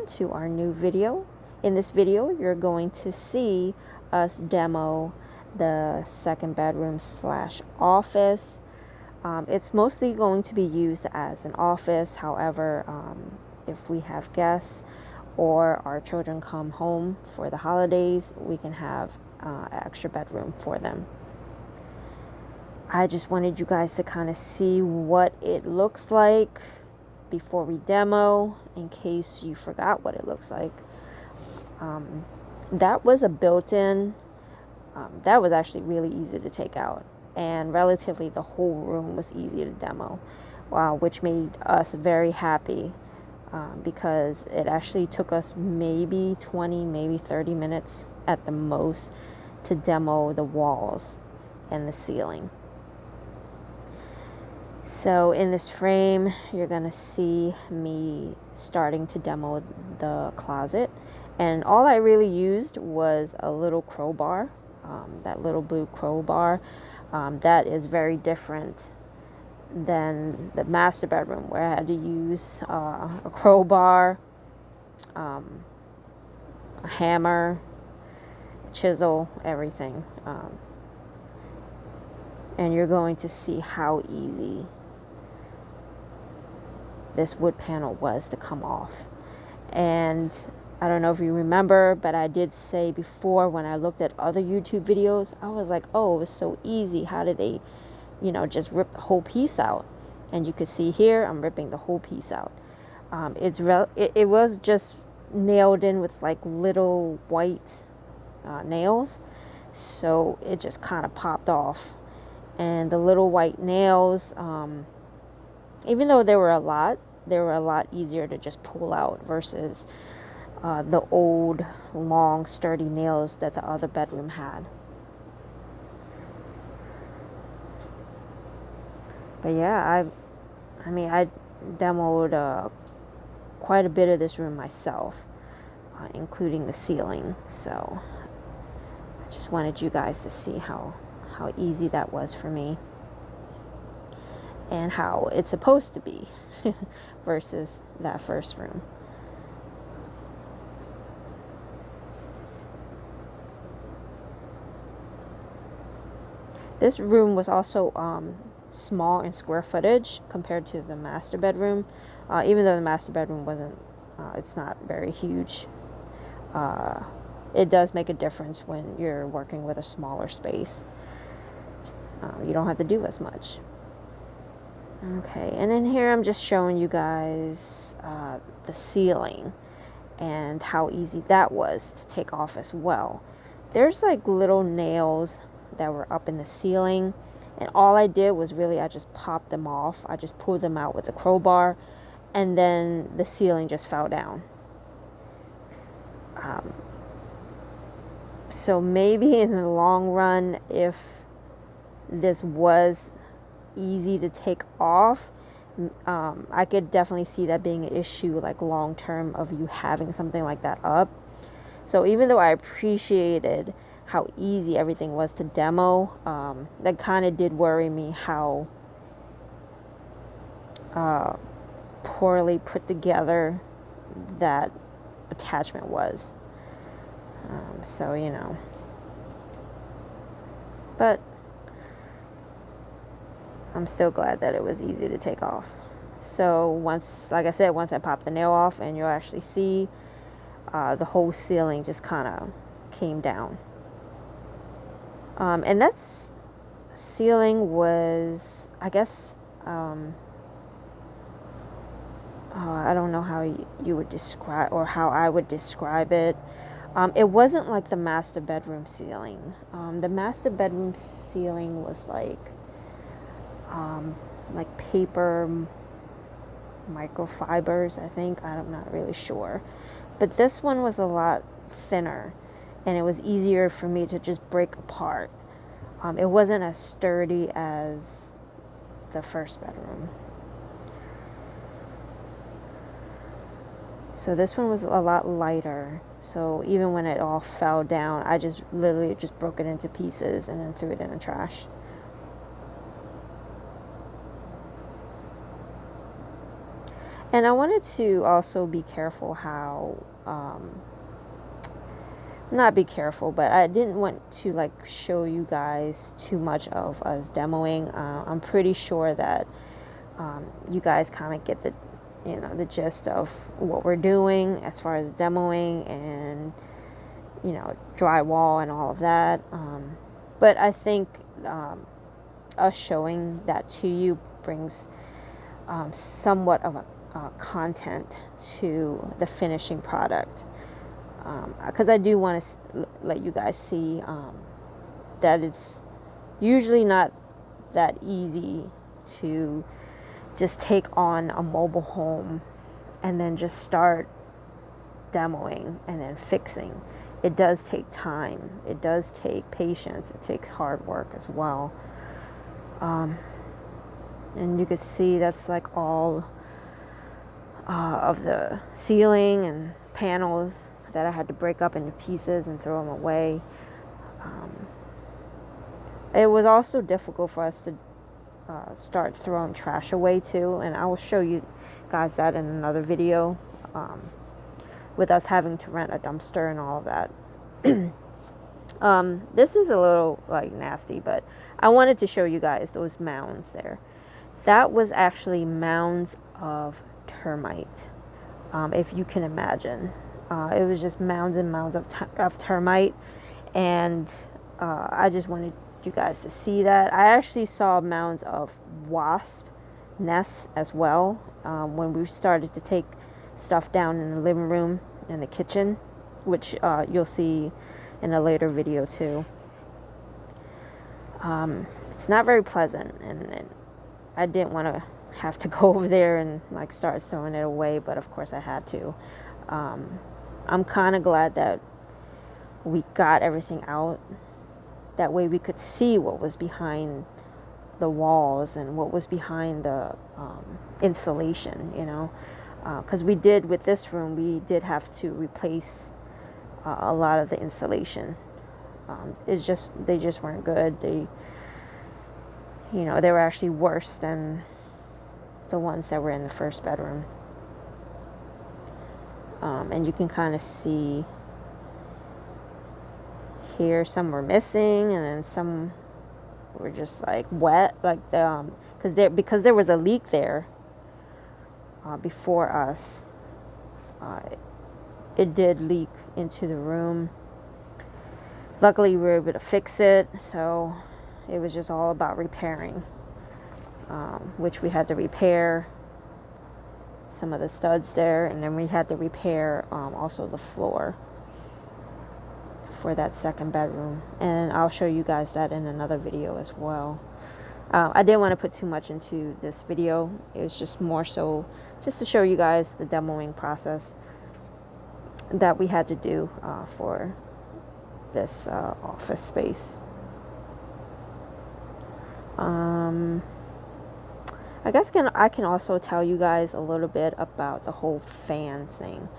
to our new video. In this video, you're going to see us demo the second bedroom slash office. It's mostly going to be used as an office. However, if we have guests or our children come home for the holidays, we can have an extra bedroom for them. I just wanted you guys to kind of see what it looks like before we demo, in case you forgot what it looks like. That was a built-in. That was actually really easy to take out, and relatively the whole room was easy to demo, which made us very happy, because it actually took us maybe 20, maybe 30 minutes at the most to demo the walls and the ceiling. So in this frame, you're going to see me starting to demo the closet. And all I really used was a little crowbar, that little blue crowbar. That is very different than the master bedroom, where I had to use a crowbar, a hammer, a chisel, everything. And you're going to see how easy this wood panel was to come off. And I don't know if you remember, but I did say before, when I looked at other YouTube videos, I was like, oh, it was so easy. How did they, just rip the whole piece out? And you could see here, I'm ripping the whole piece out. It was just nailed in with like little white nails. So it just kind of popped off. And the little white nails, even though they were a lot easier to just pull out versus the old, long, sturdy nails that the other bedroom had. But yeah, I demoed quite a bit of this room myself, including the ceiling. So I just wanted you guys to see how easy that was for me, and how it's supposed to be versus that first room. This room was also small in square footage compared to the master bedroom, even though the master bedroom it's not very huge. It does make a difference when you're working with a smaller space. You don't have to do as much. Okay, and in here I'm just showing you guys the ceiling and how easy that was to take off as well. There's like little nails that were up in the ceiling, and all I did was I just popped them off. I just pulled them out with a crowbar, and then the ceiling just fell down. So maybe in the long run, if this was easy to take off, I could definitely see that being an issue, like long term, of you having something like that up. So even though I appreciated how easy everything was to demo, that kind of did worry me how poorly put together that attachment was. But I'm still glad that it was easy to take off. So like I said, once I pop the nail off, and you'll actually see the whole ceiling just kind of came down. And that ceiling was, I guess, I don't know how you would describe, or how I would describe it. It wasn't like the master bedroom ceiling. The master bedroom ceiling was like paper microfibers, I think. I'm not really sure. But this one was a lot thinner, and it was easier for me to just break apart. It wasn't as sturdy as the first bedroom. So this one was a lot lighter. So even when it all fell down, I just literally just broke it into pieces and then threw it in the trash. And I wanted to also be careful how, not be careful, but I didn't want to like show you guys too much of us demoing. I'm pretty sure that you guys kind of get the gist of what we're doing as far as demoing and, drywall and all of that. But I think us showing that to you brings somewhat of a content to the finishing product, because I do want to let you guys see that it's usually not that easy to just take on a mobile home and then just start demoing and then fixing. It does take time. It does take patience. It takes hard work as well. And you can see that's like all of the ceiling and panels that I had to break up into pieces and throw them away. It was also difficult for us to start throwing trash away too, and I will show you guys that in another video, with us having to rent a dumpster and all of that. This is a little like nasty, but I wanted to show you guys those mounds there. That was actually mounds of termite, if you can imagine. It was just mounds and mounds of termite, and I just wanted you guys to see that. I actually saw mounds of wasp nests as well when we started to take stuff down in the living room and the kitchen, which you'll see in a later video too. It's not very pleasant, and I didn't want to have to go over there and like start throwing it away, but of course I had to. I'm kind of glad that we got everything out. That way we could see what was behind the walls and what was behind the insulation, because we did, with this room, we did have to replace a lot of the insulation. They just weren't good. They were actually worse than the ones that were in the first bedroom. And you can kind of see here, some were missing, and then some were just like wet, like because there was a leak there before us. It did leak into the room. Luckily, we were able to fix it, so it was just all about repairing, which we had to repair some of the studs there, and then we had to repair also the floor for that second bedroom, and I'll show you guys that in another video as well. I didn't want to put too much into this video. It was just more so just to show you guys the demoing process that we had to do for this office space. I guess I can also tell you guys a little bit about the whole fan thing.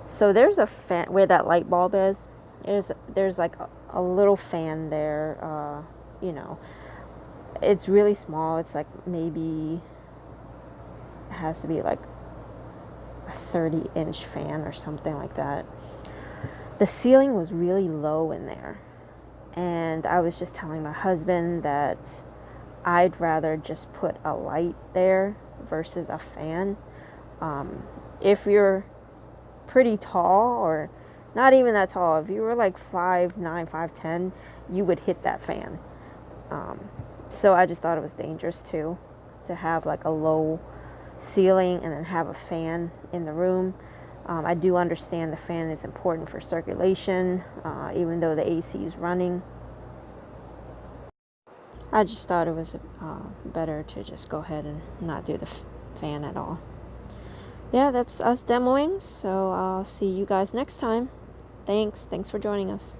So there's a fan where that light bulb is. There's like a little fan there. It's really small. It's like maybe it has to be like a 30-inch fan or something like that. The ceiling was really low in there, and I was just telling my husband that I'd rather just put a light there versus a fan. If you're pretty tall, or not even that tall, if you were like 5'9", 5'10", you would hit that fan. So I just thought it was dangerous too, to have like a low ceiling and then have a fan in the room. I do understand the fan is important for circulation, even though the AC is running. I just thought it was better to just go ahead and not do the fan at all. Yeah, that's us demoing, so I'll see you guys next time. Thanks for joining us.